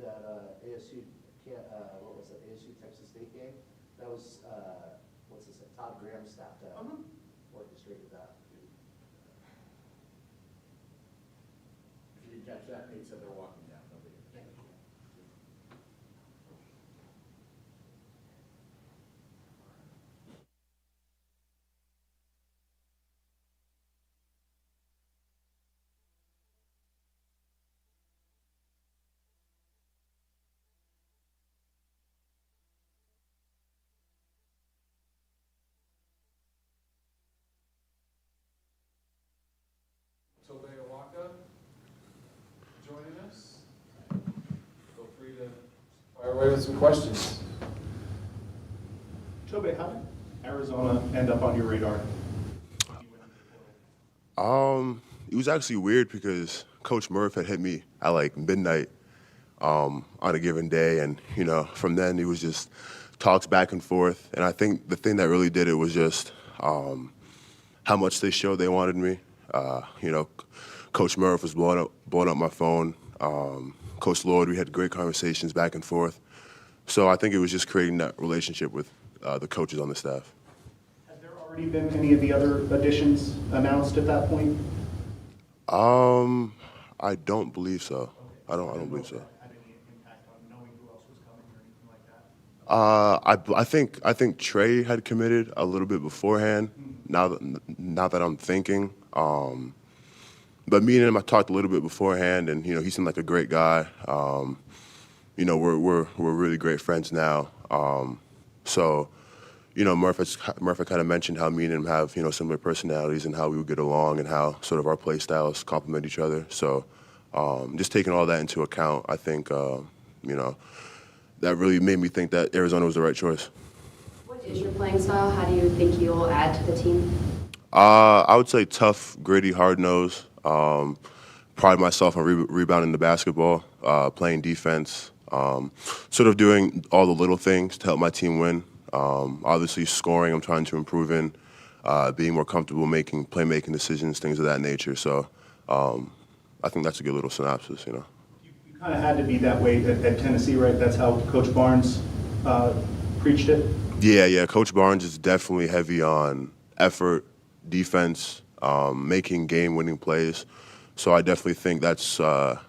that ASU, what was that, ASU Texas State game? That was, what's this, Todd Graham's staff that orchestrated that. If you didn't catch that, Nate said they're walking down. Nobody. Tobe Awaka joining us. Feel free to fire away with some questions. Tobe, how did Arizona end up on your radar? It was actually weird because Coach Murph had hit me at like midnight on a given day, and from then it was just talks back and forth. And I think the thing that really did it was just how much they showed they wanted me. Coach Murph was blowing up my phone. Coach Lloyd, we had great conversations back and forth. So I think it was just creating that relationship with the coaches on the staff. Had there already been any of the other additions announced at that point? I don't believe so. I don't believe so. Had any impact on knowing who else was coming or anything like that? I think Trey had committed a little bit beforehand. Now that I'm thinking, but me and him, I talked a little bit beforehand, and he seemed like a great guy. We're really great friends now. So Murph had kind of mentioned how me and him have similar personalities and how we would get along and how sort of our play styles complement each other. So just taking all that into account, I think that really made me think that Arizona was the right choice. What is your playing style? How do you think you'll add to the team? I would say tough, gritty, hard-nosed. Pride myself on rebounding the basketball, playing defense, sort of doing all the little things to help my team win. Obviously, scoring, I'm trying to improve in, being more comfortable making playmaking decisions, things of that nature. So I think that's a good little synopsis, You kind of had to be that way at Tennessee, right? That's how Coach Barnes preached it? Yeah. Coach Barnes is definitely heavy on effort, defense, making game-winning plays. So I definitely think that's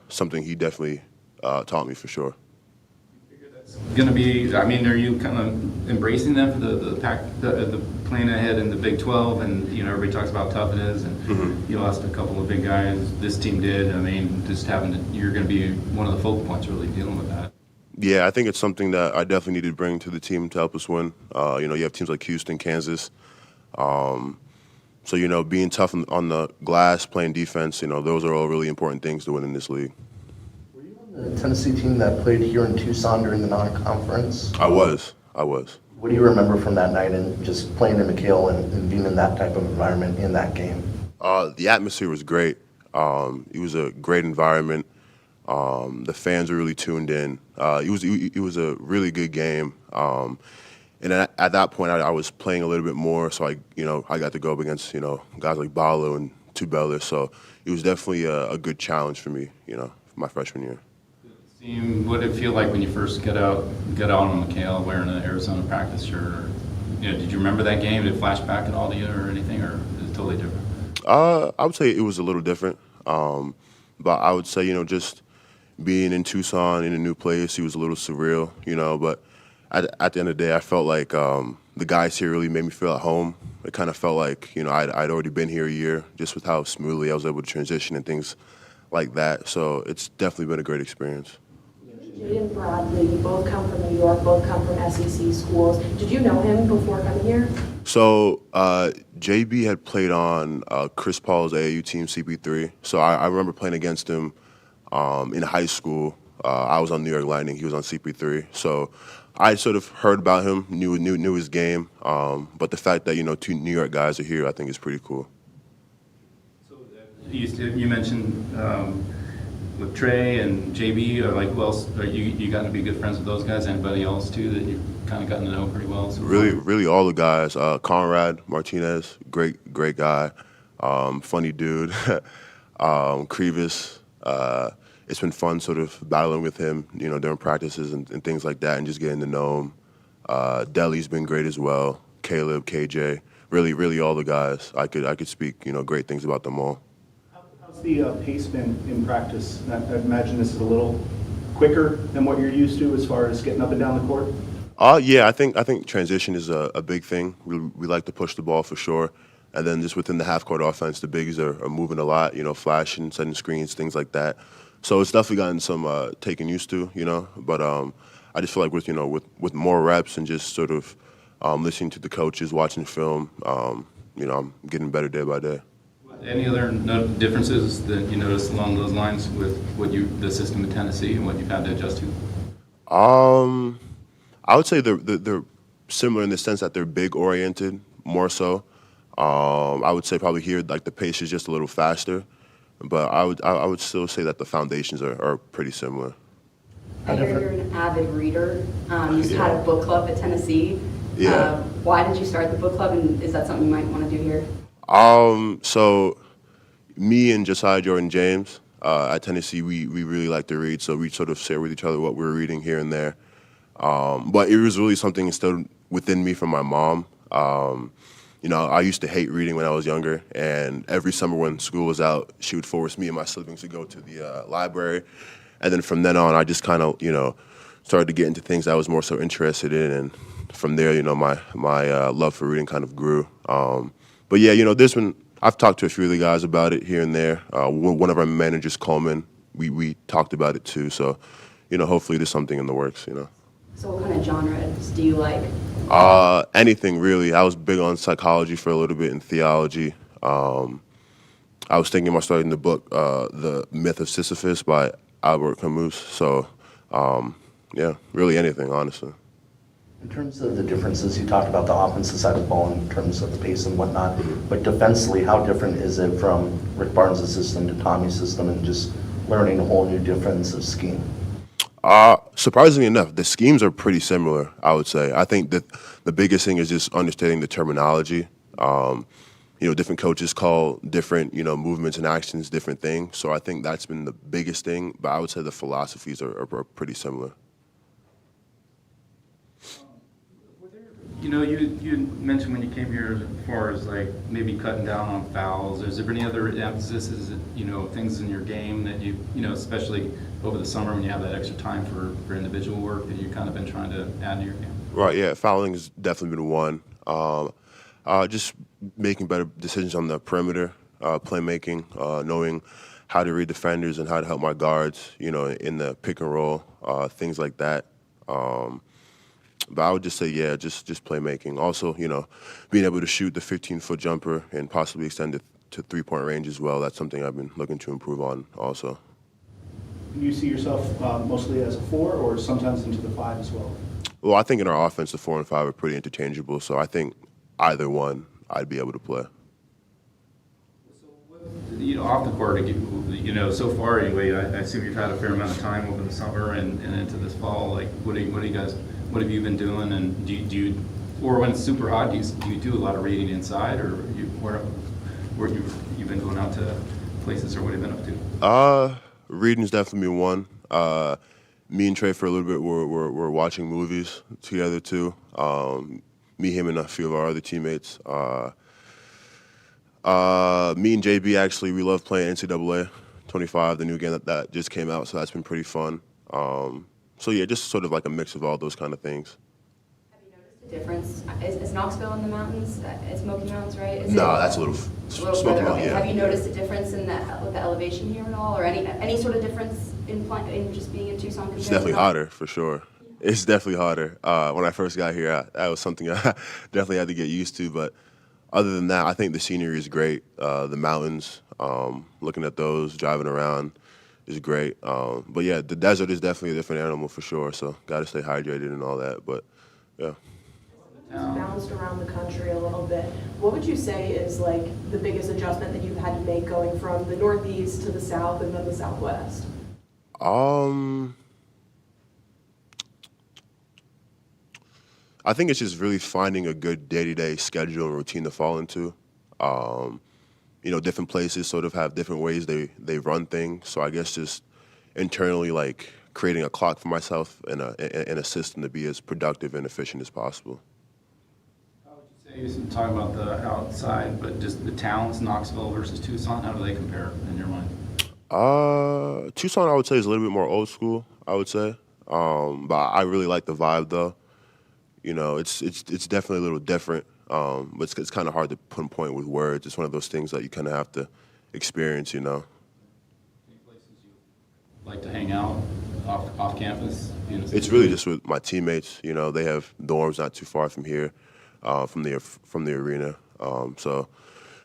something he definitely taught me for sure. Going to be, are you kind of embracing that for the plan ahead in the Big 12? And everybody talks about toughness, and you lost a couple of big guys. This team did. You're going to be one of the focal points really dealing with that. Yeah, I think it's something that I definitely need to bring to the team to help us win. You have teams like Houston, Kansas. So being tough on the glass, playing defense, those are all really important things to win in this league. Were you on the Tennessee team that played here in Tucson during the non-conference? I was. What do you remember from that night and just playing in McKale and being in that type of environment in that game? The atmosphere was great. It was a great environment. The fans were really tuned in. It was a really good game. And at that point, I was playing a little bit more, so I got to go up against guys like Balo and Tubella. So it was definitely a good challenge for me, for my freshman year. What did it feel like when you first got out on McKale wearing an Arizona practice shirt? Did you remember that game? Did it flash back at all to you or anything, or is it totally different? I would say it was a little different, but I would say just being in Tucson in a new place, it was a little surreal, but. At the end of the day, I felt like the guys here really made me feel at home. It kind of felt like, I'd already been here a year, just with how smoothly I was able to transition and things like that. So it's definitely been a great experience. Jay and Bradley both come from New York, both come from SEC schools. Did you know him before coming here? So JB had played on Chris Paul's AAU team, CP3. So I remember playing against him in high school. I was on New York Lightning. He was on CP3. So I sort of heard about him, knew his game, but the fact that two New York guys are here, I think is pretty cool. So you mentioned with Trey and JB, or who else? Are you gotten to be good friends with those guys? Anybody else too that you've kind of gotten to know pretty well? So really, all the guys. Conrad Martinez, great guy, funny dude. Crevis. it's been fun sort of battling with him, during practices and things like that, and just getting to know him. Deli's been great as well. Caleb, KJ, really all the guys. I could speak, great things about them all. How's the pace been in practice? I imagine this is a little quicker than what you're used to as far as getting up and down the court? Yeah, I think transition is a big thing. We like to push the ball for sure. And then just within the half-court offense, the bigs are moving a lot, flashing, setting screens, things like that. So it's definitely gotten some taking used to, But I just feel like with more reps and just sort of listening to the coaches, watching film, I'm getting better day by day. Any other differences that you noticed along those lines with the system in Tennessee and what you've had to adjust to? I would say they're similar in the sense that they're big oriented more so. I would say probably here like the pace is just a little faster, but I would still say that the foundations are pretty similar. I hear you're an avid reader. You just had a book club at Tennessee. Yeah. Why did you start the book club, and is that something you might want to do here? So me and Josiah Jordan James at Tennessee, we really like to read, so we sort of share with each other what we're reading here and there. But it was really something instilled within me from my mom. I used to hate reading when I was younger, and every summer when school was out, she would force me and my siblings to go to the library. And then from then on, I just kind of, started to get into things I was more so interested in, and from there, my love for reading kind of grew. But yeah, I've talked to a few of the guys about it here and there. One of our managers, Coleman, we talked about it too. So, hopefully there's something in the works, So what kind of genres do you like? Anything really. I was big on psychology for a little bit and theology. I was thinking about starting the book, The Myth of Sisyphus by Albert Camus. So, yeah, really anything, honestly. In terms of the differences, you talked about the offensive side of the ball in terms of the pace and whatnot, but defensively, how different is it from Rick Barnes' system to Tommy's system and just learning a whole new defensive scheme? Surprisingly enough, the schemes are pretty similar, I would say. I think that the biggest thing is just understanding the terminology. Different coaches call different, movements and actions different things. So I think that's been the biggest thing, but I would say the philosophies are pretty similar. You mentioned when you came here as far as like maybe cutting down on fouls. Has there been any other emphasis, things in your game that you especially over the summer when you have that extra time for individual work that you've kind of been trying to add to your game? Right, yeah, fouling has definitely been one. Just making better decisions on the perimeter, playmaking, knowing how to read defenders and how to help my guards, in the pick and roll, things like that. But I would just say, yeah, just playmaking. Also, being able to shoot the 15-foot jumper and possibly extend it to three-point range as well. That's something I've been looking to improve on also. Do you see yourself mostly as a 4 or sometimes into the 5 as well? Well, I think in our offense, the 4 and 5 are pretty interchangeable. So I think either one I'd be able to play. So, off the court, so far anyway, I assume you've had a fair amount of time over the summer and into this fall. Like, what have you been doing? And do you or when it's super hot, do you do a lot of reading inside, or where you've been going out to places, or what have you been up to? Reading's definitely one. Me and Trey for a little bit were watching movies together too. Me, him, and a few of our other teammates. Me and JB actually, we love playing NCAA 25, the new game that just came out, so that's been pretty fun. So yeah, just sort of like a mix of all those kind of things. Have you noticed a difference? Is Knoxville in the mountains? It's Smoky Mountains, right? No, that's a little further. Smoky Mountain, Okay. yeah. Have you noticed a difference in with the elevation here at all, or any sort of difference in just being in Tucson compared It's to definitely Knoxville? hotter, for sure. It's definitely hotter. When I first got here, that was something I definitely had to get used to. But other than that, I think the scenery is great. The mountains, looking at those, driving around is great. But yeah, the desert is definitely a different animal for sure. So got to stay hydrated and all that. But yeah. Bounced around the country a little bit. What would you say is like the biggest adjustment that you've had to make going from the Northeast to the South and then the Southwest? I think it's just really finding a good day-to-day schedule and routine to fall into. Different places sort of have different ways they run things. So I guess just internally like creating a clock for myself and a system to be as productive and efficient as possible. How would you say, you talking about the outside, but just the towns, Knoxville versus Tucson, how do they compare in your mind? Tucson, I would say, is a little bit more old school, I would say. But I really like the vibe, though. You know, it's definitely a little different, but it's kind of hard to pinpoint with words. It's one of those things that you kind of have to experience, you know. Any places you like to hang out off campus? It's really just with my teammates. You know, they have dorms not too far from here, from the arena. So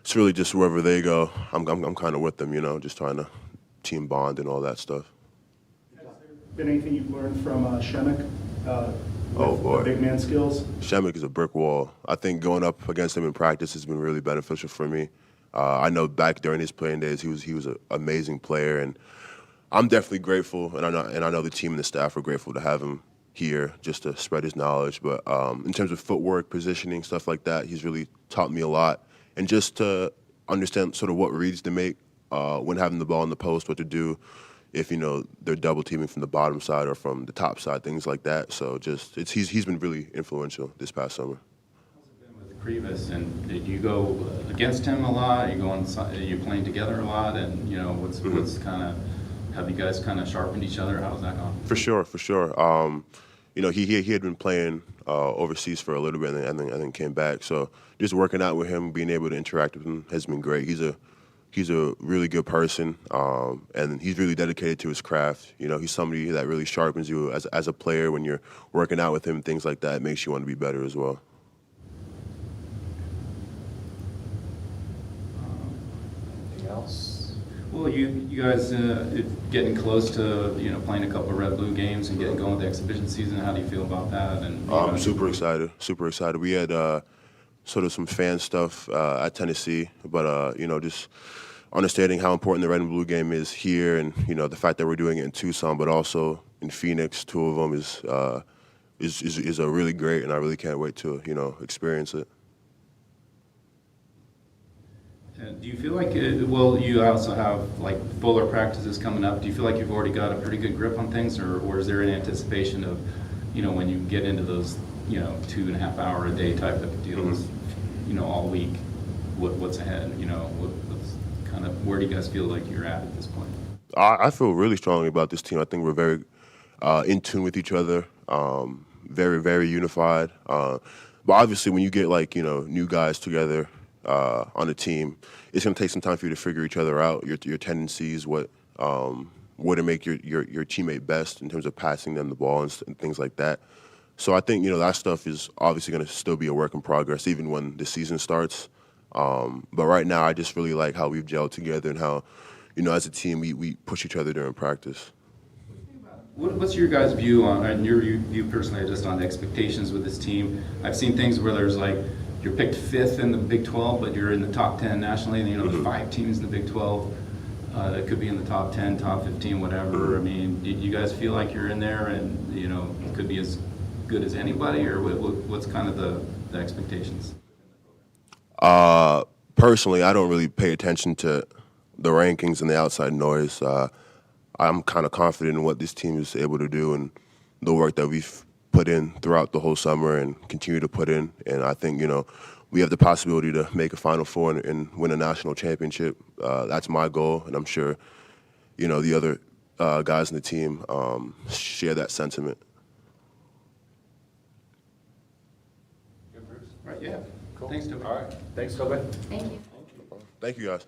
it's really just wherever they go, I'm kind of with them. You know, just trying to team bond and all that stuff. Has there been anything you've learned from Shemek? Oh boy, big man skills. Shemek is a brick wall. I think going up against him in practice has been really beneficial for me. I know back during his playing days, he was an amazing player, and I'm definitely grateful, and I know the team and the staff are grateful to have him here just to spread his knowledge. But in terms of footwork, positioning, stuff like that, he's really taught me a lot, and just to understand sort of what reads to make when having the ball in the post, what to do if, you know, they're double teaming from the bottom side or from the top side, things like that. So just he's been really influential this past summer. How's it been with Krivas, and did you go against him a lot? Are you playing together a lot? And, you know, what's kind of, have you guys kind of sharpened each other? How's that gone? For sure. You know, he had been playing overseas for a little bit and then came back. So just working out with him, being able to interact with him has been great. He's a really good person, and he's really dedicated to his craft. You know, he's somebody that really sharpens you as a player. When you're working out with him, things like that, it makes you want to be better as well. Anything else? Well, you guys getting close to, you know, playing a couple of red-blue games and getting going with the exhibition season. How do you feel about that? And I'm super excited. We had sort of some fan stuff at Tennessee, but you know, just understanding how important the red and blue game is here, and you know, the fact that we're doing it in Tucson, but also in Phoenix, two of them is a really great, and I really can't wait to, you know, experience it. Do you feel like, well, you also have like fuller practices coming up. Do you feel like you've already got a pretty good grip on things, or is there an anticipation of, you know, when you get into those, you know, 2.5 hour a day type of deals, you know, all week, what's ahead? You know, what's kind of, where do you guys feel like you're at this point? I feel really strongly about this team. I think we're very in tune with each other, very, very unified. But obviously, when you get like, you know, new guys together on a team, it's going to take some time for you to figure each other out, your tendencies, what to make your teammate best in terms of passing them the ball and things like that. So I think, you know, that stuff is obviously going to still be a work in progress even when the season starts. But right now, I just really like how we've gelled together and how, you know, as a team, we push each other during practice. What's your guys' view on, and your view personally, just on the expectations with this team? I've seen things where there's like, you're picked 5th in the Big 12, but you're in the top 10 nationally, and you know, there's 5 teams in the Big 12 that could be in the top 10, top 15, whatever. I mean, do you guys feel like you're in there and, you know, could be as good as anybody, or what's kind of the expectations? Personally, I don't really pay attention to the rankings and the outside noise. I'm kind of confident in what this team is able to do and the work that we've put in throughout the whole summer and continue to put in. And I think, you know, we have the possibility to make a Final Four and win a national championship. That's my goal, and I'm sure, you know, the other guys in the team share that sentiment. Good, Bruce? Right, yeah. Cool. Thanks, Tobe. All right. Thanks, Tobe. Thank you. Thank you, guys.